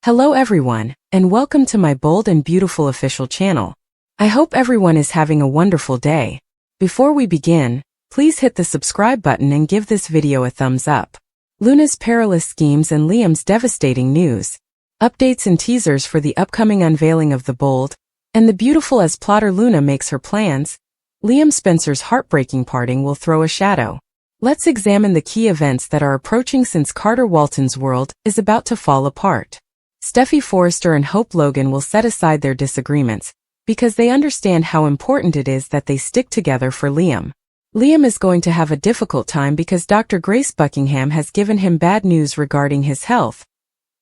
Hello everyone, and welcome to my bold and beautiful official channel. I hope everyone is having a wonderful day. Before we begin, please hit the subscribe button and give this video a thumbs up. Luna's perilous schemes and Liam's devastating news. Updates and teasers for the upcoming unveiling of the bold and the beautiful as plotter Luna makes her plans. Liam Spencer's heartbreaking parting will throw a shadow. Let's examine the key events that are approaching since Carter Walton's world is about to fall apart. Steffy Forrester and Hope Logan will set aside their disagreements because they understand how important it is that they stick together for Liam. Liam is going to have a difficult time because Dr. Grace Buckingham has given him bad news regarding his health.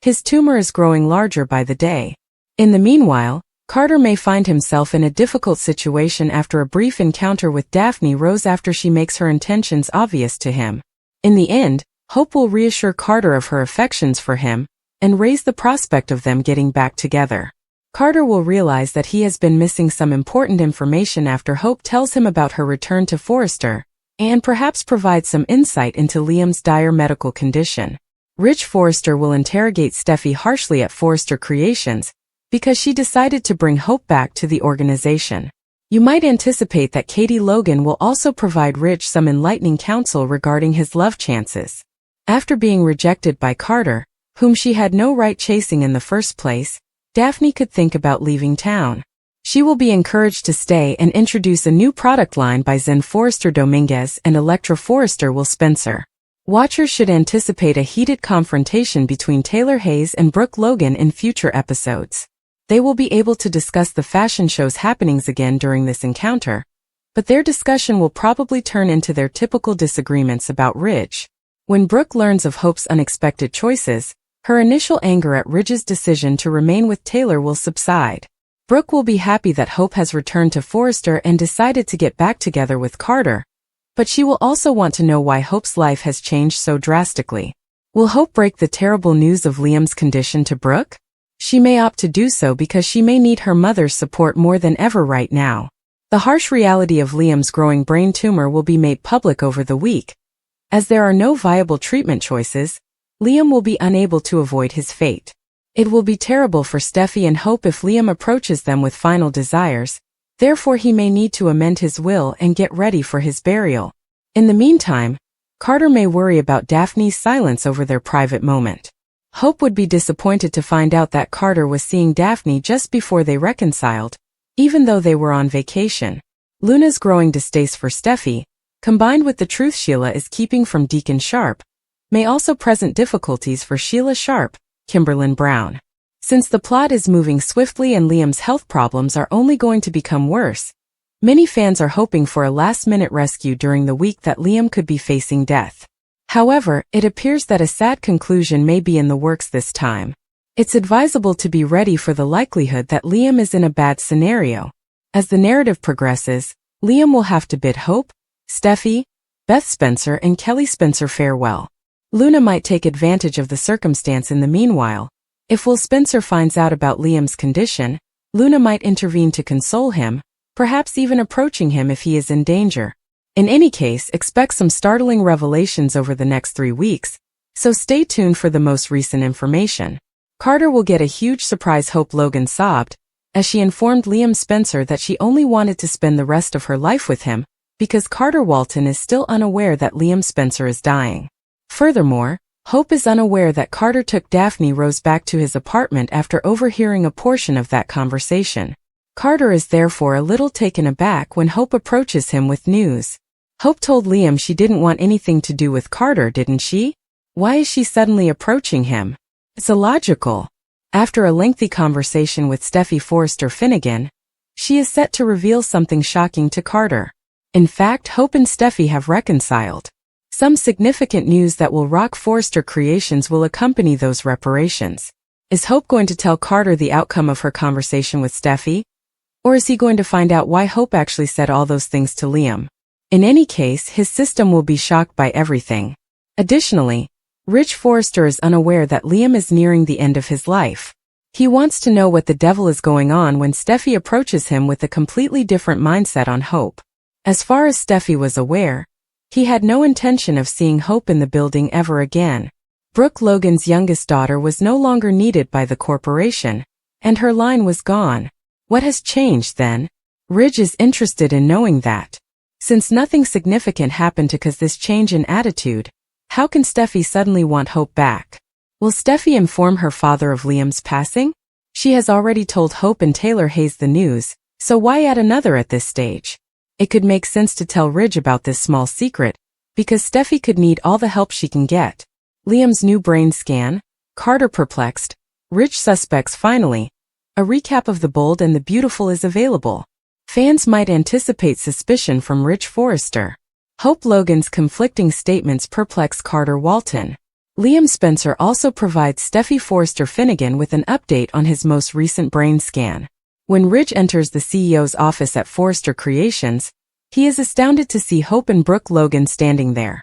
His tumor is growing larger by the day. In the meanwhile, Carter may find himself in a difficult situation after a brief encounter with Daphne Rose after she makes her intentions obvious to him. In the end, Hope will reassure Carter of her affections for him and raise the prospect of them getting back together. Carter will realize that he has been missing some important information after Hope tells him about her return to Forrester, and perhaps provide some insight into Liam's dire medical condition. Rich Forrester will interrogate Steffy harshly at Forrester Creations because she decided to bring Hope back to the organization. You might anticipate that Katie Logan will also provide Rich some enlightening counsel regarding his love chances. After being rejected by Carter, whom she had no right chasing in the first place, Daphne could think about leaving town. She will be encouraged to stay and introduce a new product line by Zen Forrester Dominguez and Electra Forrester Will Spencer. Watchers should anticipate a heated confrontation between Taylor Hayes and Brooke Logan in future episodes. They will be able to discuss the fashion show's happenings again during this encounter, but their discussion will probably turn into their typical disagreements about Ridge. When Brooke learns of Hope's unexpected choices, her initial anger at Ridge's decision to remain with Taylor will subside. Brooke will be happy that Hope has returned to Forrester and decided to get back together with Carter, but she will also want to know why Hope's life has changed so drastically. Will Hope break the terrible news of Liam's condition to Brooke? She may opt to do so because she may need her mother's support more than ever right now. The harsh reality of Liam's growing brain tumor will be made public over the week. As there are no viable treatment choices, Liam will be unable to avoid his fate. It will be terrible for Steffy and Hope if Liam approaches them with final desires, therefore he may need to amend his will and get ready for his burial. In the meantime, Carter may worry about Daphne's silence over their private moment. Hope would be disappointed to find out that Carter was seeing Daphne just before they reconciled, even though they were on vacation. Luna's growing distaste for Steffy, combined with the truth Sheila is keeping from Deacon Sharp, may also present difficulties for Sheila Sharp, Kimberlyn Brown. Since the plot is moving swiftly and Liam's health problems are only going to become worse, many fans are hoping for a last-minute rescue during the week that Liam could be facing death. However, it appears that a sad conclusion may be in the works this time. It's advisable to be ready for the likelihood that Liam is in a bad scenario. As the narrative progresses, Liam will have to bid Hope, Steffy, Beth Spencer and Kelly Spencer farewell. Luna might take advantage of the circumstance in the meanwhile. If Will Spencer finds out about Liam's condition, Luna might intervene to console him, perhaps even approaching him if he is in danger. In any case, expect some startling revelations over the next 3 weeks, so stay tuned for the most recent information. Carter will get a huge surprise. Hope Logan sobbed as she informed Liam Spencer that she only wanted to spend the rest of her life with him because Carter Walton is still unaware that Liam Spencer is dying. Furthermore, Hope is unaware that Carter took Daphne Rose back to his apartment after overhearing a portion of that conversation. Carter is therefore a little taken aback when Hope approaches him with news. Hope told Liam she didn't want anything to do with Carter, didn't she? Why is she suddenly approaching him? It's illogical. After a lengthy conversation with Steffy Forrester Finnegan, she is set to reveal something shocking to Carter. In fact, Hope and Steffy have reconciled. Some significant news that will rock Forrester Creations will accompany those reparations. Is Hope going to tell Carter the outcome of her conversation with Steffy? Or is he going to find out why Hope actually said all those things to Liam? In any case, his system will be shocked by everything. Additionally, Rich Forrester is unaware that Liam is nearing the end of his life. He wants to know what the devil is going on when Steffy approaches him with a completely different mindset on Hope. As far as Steffy was aware, he had no intention of seeing Hope in the building ever again. Brooke Logan's youngest daughter was no longer needed by the corporation, and her line was gone. What has changed then? Ridge is interested in knowing that. Since nothing significant happened to cause this change in attitude, how can Steffi suddenly want Hope back? Will Steffi inform her father of Liam's passing? She has already told Hope and Taylor Hayes the news, so why add another at this stage? It could make sense to tell Ridge about this small secret, because Steffi could need all the help she can get. Liam's new brain scan, Carter perplexed, Ridge suspects finally. A recap of The Bold and the Beautiful is available. Fans might anticipate suspicion from Rich Forrester. Hope Logan's conflicting statements perplex Carter Walton. Liam Spencer also provides Steffi Forrester Finnegan with an update on his most recent brain scan. When Ridge enters the CEO's office at Forrester Creations, he is astounded to see Hope and Brooke Logan standing there.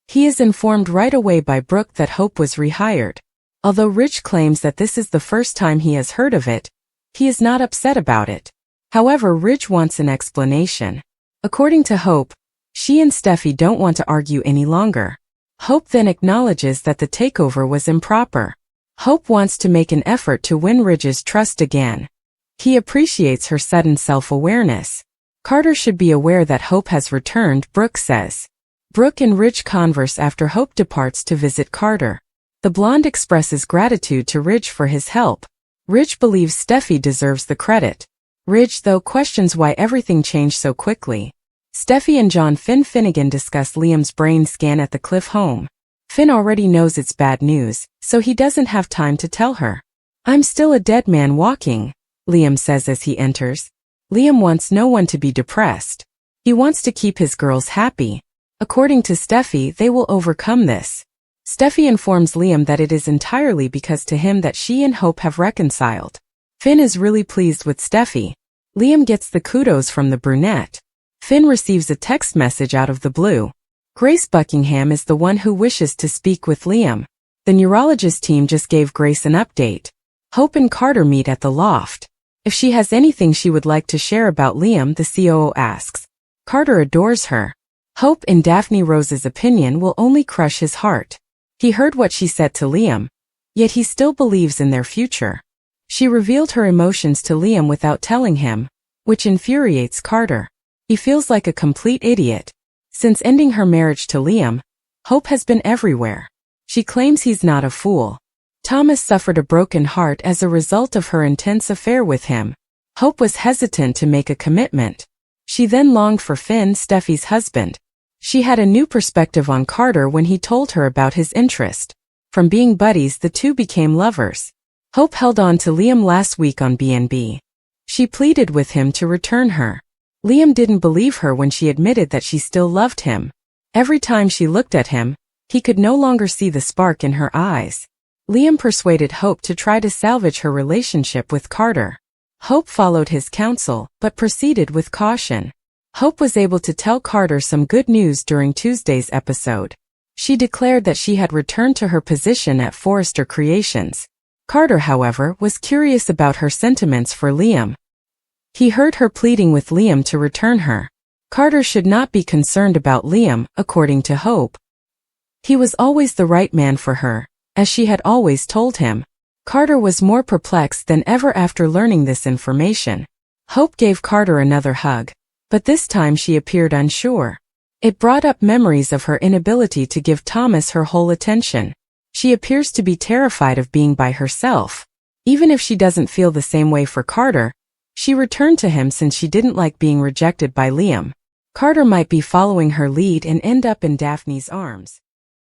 He is informed right away by Brooke that Hope was rehired. Although Ridge claims that this is the first time he has heard of it, he is not upset about it. However, Ridge wants an explanation. According to Hope, she and Steffi don't want to argue any longer. Hope then acknowledges that the takeover was improper. Hope wants to make an effort to win Ridge's trust again. He appreciates her sudden self-awareness. Carter should be aware that Hope has returned, Brooke says. Brooke and Ridge converse after Hope departs to visit Carter. The blonde expresses gratitude to Ridge for his help. Ridge believes Steffi deserves the credit. Ridge, though, questions why everything changed so quickly. Steffi and John Finnegan discuss Liam's brain scan at the Cliff home. Finn already knows it's bad news, so he doesn't have time to tell her. "I'm still a dead man walking," Liam says as he enters. Liam wants no one to be depressed. He wants to keep his girls happy. According to Steffi, they will overcome this. Steffi informs Liam that it is entirely because to him that she and Hope have reconciled. Finn is really pleased with Steffi. Liam gets the kudos from the brunette. Finn receives a text message out of the blue. Grace Buckingham is the one who wishes to speak with Liam. The neurologist team just gave Grace an update. Hope and Carter meet at the loft. If she has anything she would like to share about Liam, the COO asks. Carter adores her. Hope, in Daphne Rose's opinion, will only crush his heart. He heard what she said to Liam, yet he still believes in their future. She revealed her emotions to Liam without telling him, which infuriates Carter. He feels like a complete idiot. Since ending her marriage to Liam, Hope has been everywhere. She claims he's not a fool. Thomas suffered a broken heart as a result of her intense affair with him. Hope was hesitant to make a commitment. She then longed for Finn, Steffi's husband. She had a new perspective on Carter when he told her about his interest. From being buddies, the two became lovers. Hope held on to Liam last week on B&B. She pleaded with him to return her. Liam didn't believe her when she admitted that she still loved him. Every time she looked at him, he could no longer see the spark in her eyes. Liam persuaded Hope to try to salvage her relationship with Carter. Hope followed his counsel, but proceeded with caution. Hope was able to tell Carter some good news during Tuesday's episode. She declared that she had returned to her position at Forrester Creations. Carter, however, was curious about her sentiments for Liam. He heard her pleading with Liam to return her. Carter should not be concerned about Liam, according to Hope. He was always the right man for her, as she had always told him. Carter was more perplexed than ever after learning this information. Hope gave Carter another hug, but this time she appeared unsure. It brought up memories of her inability to give Thomas her whole attention. She appears to be terrified of being by herself. Even if she doesn't feel the same way for Carter, she returned to him since she didn't like being rejected by Liam. Carter might be following her lead and end up in Daphne's arms.